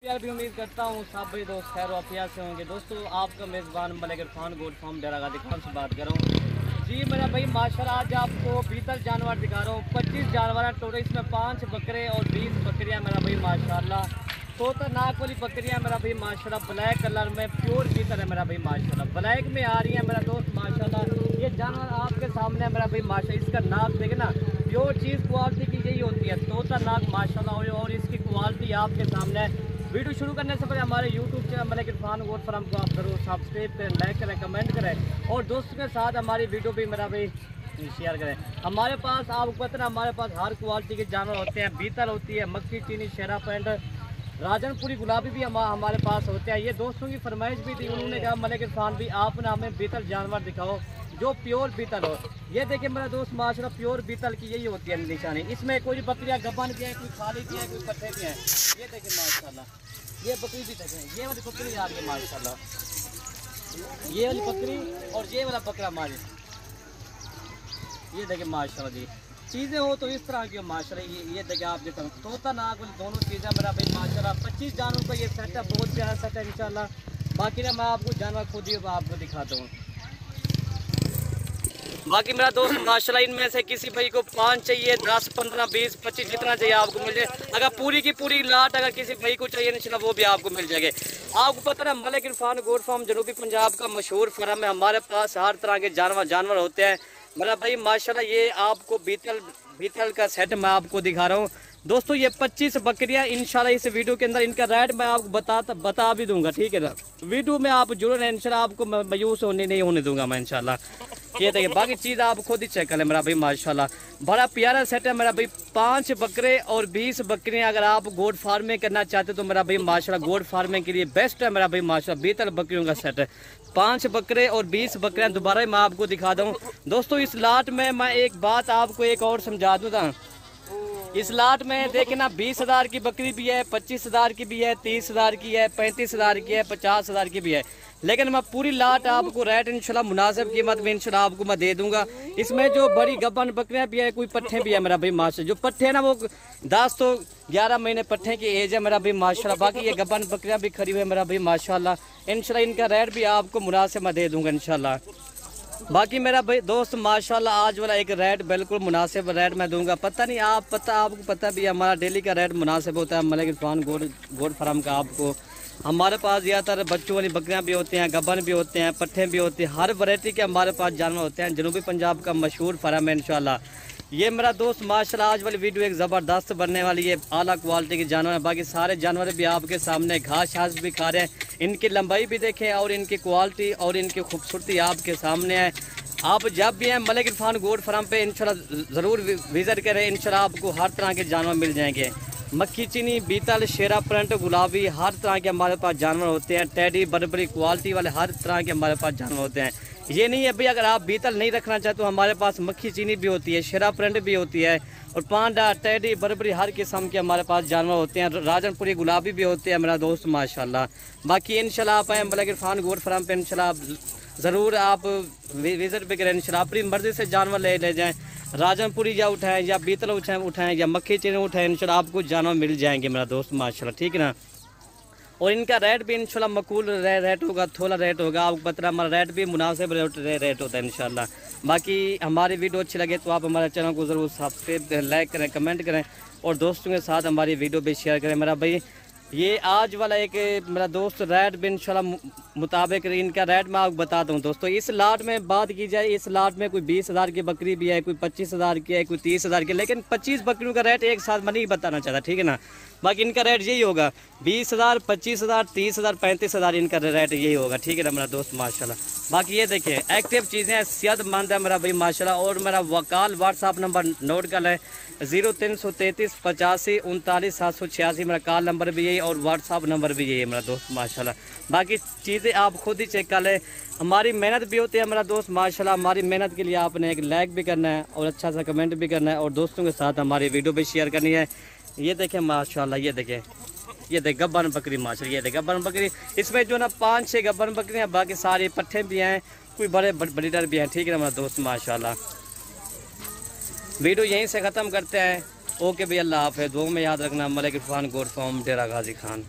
यार भी उम्मीद करता हूँ सब भाई दोस्त खैर वाफिया से होंगे। दोस्तों आपका मेज़बान मलिक इरफान गोट फार्म डेरा गाजी खान से बात कर रहा हूँ जी। मेरा भाई माशाल्लाह आज आपको 20 जानवर दिखा रहा हूँ। 25 जानवर हैं टोटल, इसमें 5 बकरे और 20 बकरियाँ मेरा भाई माशाल्लाह। तोता नाक वाली बकरियाँ मेरा भाई माशाल्लाह ब्लैक कलर में प्योर बीतल है मेरा भाई माशाल्लाह। ब्लैक में आ रही है मेरा दोस्त माशाल्लाह। ये जानवर आपके सामने है मेरा भाई माशाल्लाह। इसका नाक देखे ना, प्योर चीज़ क्वालिटी की यही होती है तोता नाक माशाल्लाह। और इसकी क्वालिटी आपके सामने है। वीडियो शुरू करने से पहले हमारे YouTube channel Malik Irfan goat farm को आप जरूर सब्सक्राइब करें, लाइक करें, कमेंट करें और दोस्तों के साथ हमारी वीडियो भी मेरा भाई शेयर करें। हमारे पास आपको पता है हमारे पास हर क्वालिटी के जानवर होते हैं। बीतल होती है, मक्खी चीनी, शेरा पेंट, राजनपुरी गुलाबी भी हमारे पास होते हैं। ये दोस्तों की फरमाइश भी थी, उन्होंने कहा मलिक इरफान भी आप ना हमें बीतल जानवर दिखाओ जो प्योर बीतल हो। ये देखिए मेरा दोस्त माशाल्लाह प्योर बीतल की यही होती है निशानी। इसमें कोई बकरियाँ गबन की है, कोई खाली की है, कोई पट्टे की है। ये देखिए माशाल्लाह, ये बकरी भी देखें, ये वाली बकरी आ रही है माशाल्लाह, ये वाली बकरी और ये वाला बकरा मारे। ये देखिए माशाल्लाह जी, चीज़ें हो तो इस तरह की हो माशाल्लाह। ये देखिए आप देखो तोता नाक वाली दोनों चीज़ें मेरा भाई माशाल्लाह। 25 जानवरों का ये सेट है, बहुत प्यारा सेट है इंशाल्लाह। बाकी ना मैं आपको जानवर खुद ही आपको दिखाता हूँ। बाकी मेरा दोस्त माशाल्लाह इनमें से किसी भाई को 5 चाहिए, 10, 15, 20, 25 जितना चाहिए आपको मिल जाए। अगर पूरी की पूरी लाट अगर किसी भाई को चाहिए इंशाल्लाह वो भी आपको मिल जाएंगे। आपको पता है मलिक इरफान गोट फार्म जनूबी पंजाब का मशहूर फार्म है। हमारे पास हर तरह के जानवर होते हैं मेरा भाई माशाल्लाह। ये आपको बीतल का सेट मैं आपको दिखा रहा हूँ दोस्तों। ये 25 बकरियाँ इंशाल्लाह इस वीडियो के अंदर इनका रेट मैं आपको बता भी दूंगा, ठीक है ना। वीडियो में आप जुड़े रहें इंशाल्लाह, आपको मायूस नहीं होने दूंगा मैं इंशाल्लाह। ये देखिए बाकी चीज़ आप खुद ही चेक कर लें मेरा भाई माशाल्लाह। बड़ा प्यारा सेट है मेरा भाई। 5 बकरे और 20 बकरियाँ अगर आप गोट फार्मिंग करना चाहते तो मेरा भाई माशाल्लाह गोट फार्मिंग के लिए बेस्ट है मेरा भाई माशाल्लाह। 20 बकरियों का सेट है, 5 बकरे और 20 बकरियाँ। दोबारा मैं आपको दिखा दूँ दोस्तों। इस लाट में मैं एक बात आपको एक और समझा दूँ था। इस लाट में देखे ना 20,000 की बकरी भी है, 25,000 की भी है, 30,000 की है, 35,000 की है, 50,000 की भी है। लेकिन मैं पूरी लाट आपको रेट इंशाल्लाह मुनासिब कीमत में इंशाल्लाह आपको मैं दे दूंगा। इसमें जो बड़ी गब्बन बकरियां भी है, कोई पट्ठे भी है मेरा भाई माशाल्लाह। जो पट्ठे है ना वो 10 तो 11 महीने पट्ठे की एज है मेरा भाई माशाल्लाह। बाकी ये गब्बन बकरियां भी खड़ी हुई है मेरा भाई माशाल्लाह। इंशाल्लाह इनका रेट भी आपको मुनासिब मैं दे दूंगा इंशाल्लाह। बाकी मेरा भाई दोस्त माशाल्लाह आज वाला एक रेट बिल्कुल मुनासिब रेट मैं दूंगा। पता नहीं आपको पता भी हमारा डेली का रेट मुनासिब होता है मलिक इरफान गोट फार्म का। आपको हमारे पास ज़्यादातर बच्चों वाली बकरियां भी होती हैं, गबन भी होते हैं, पट्ठे भी होते हैं, हर वैरायटी के हमारे पास जानवर होते हैं। जनूबी पंजाब का मशहूर फार्म है इंशाल्लाह। ये मेरा दोस्त माशाल्लाह आज वाली वीडियो एक ज़बरदस्त बनने वाली है। आला क्वालिटी के जानवर हैं। बाकी सारे जानवर भी आपके सामने घास छास भी खा रहे हैं। इनकी लंबाई भी देखें और इनकी क्वालिटी और इनकी खूबसूरती आपके सामने है। आप जब भी हैं मलिक इरफान गोट फार्म पे इंशाल्लाह ज़रूर विज़िट करें। इंशाल्लाह आपको हर तरह के जानवर मिल जाएंगे। मक्खी चीनी, बीतल, शेरा प्रिंट, गुलाबी, हर तरह के हमारे पास जानवर होते हैं। टेडी, बर्बरी क्वालिटी वाले हर तरह के हमारे पास जानवर होते हैं। ये नहीं है भाई अगर आप बीतल नहीं रखना चाहते तो हमारे पास मक्खी चीनी भी होती है, शेरा प्रिंट भी होती है और पांडा, टेडी, बर्बरी हर किस्म के हमारे पास जानवर होते हैं। राजनपुरी गुलाबी भी होते हैं मेरा दोस्त माशाल्लाह। बाकी इंशाल्लाह आप आए मलिक इरफान गोट फार्म पे इंशाल्लाह ज़रूर आप विज़िट भी करें इंशाल्लाह। अपनी मर्ज़ी से जानवर ले जाएँ, राजनपुरी या उठाएं या बीतल उठाएं या मक्खी चीनी उठाएं, इंशाल्लाह आपको जानवर मिल जाएंगे मेरा दोस्त माशाल्लाह, ठीक है ना। और इनका रेट भी इंशाल्लाह मकूल रेट होगा, थोड़ा रेट होगा। आपको पता है हमारा रेट भी मुनासिब रेट होता है इंशाल्लाह। बाकी हमारी वीडियो अच्छी लगे तो आप हमारे चैनल को ज़रूर सब्सक्राइब करें, लाइक करें, कमेंट करें और दोस्तों के साथ हमारी वीडियो भी शेयर करें मेरा भाई। ये आज वाला एक मेरा दोस्त रेट भी इंशाल्लाह मुताबिक इनका रेट मैं आपको बताता हूँ दोस्तों। इस लाट में बात की जाए, इस लाट में कोई 20,000 की बकरी भी है, कोई 25,000 की है, कोई 30,000 की, लेकिन 25 बकरियों का रेट एक साथ मैं नहीं बताना चाहता, ठीक है ना। बाकी इनका रेट यही होगा 20,000, 25,000, 30,000, 35,000 इनका रेट यही होगा, ठीक है ना मेरा दोस्त माशाल्लाह। बाकी ये देखिए एक्टिव चीज़ें हैं, सेहतमंद है मेरा भाई माशाल्लाह। और मेरा वकाल व्हाट्सअप नंबर नोट कर लें 0333 85 39 786 मेरा कॉल नंबर भी यही और व्हाट्सअप नंबर भी यही है मेरा दोस्त माशाल्लाह। बाकी चीज़ें आप खुद ही चेक कर लें। हमारी मेहनत भी होती है मेरा दोस्त माशाल्लाह। हमारी मेहनत के लिए आपने एक लाइक भी करना है और अच्छा सा कमेंट भी करना है और दोस्तों के साथ हमारी वीडियो भी शेयर करनी है। ये देखें माशाल्लाह, ये देखें, ये देख गब्बन बकरी माशाल्लाह, ये देख गब्बन बकरी। इसमें जो ना 5-6 गब्बन बकरी हैं, बाकी सारे पट्ठे भी हैं, कोई बड़े ब्रीडर भी हैं, ठीक है ना मेरा दोस्त माशाल्लाह। वीडियो यहीं से ख़त्म करते हैं। ओके भाई, अल्लाह हाफ़िज़। दुआ में याद रखना, मलिक इरफान गोट फार्म डेरा गाजी खान।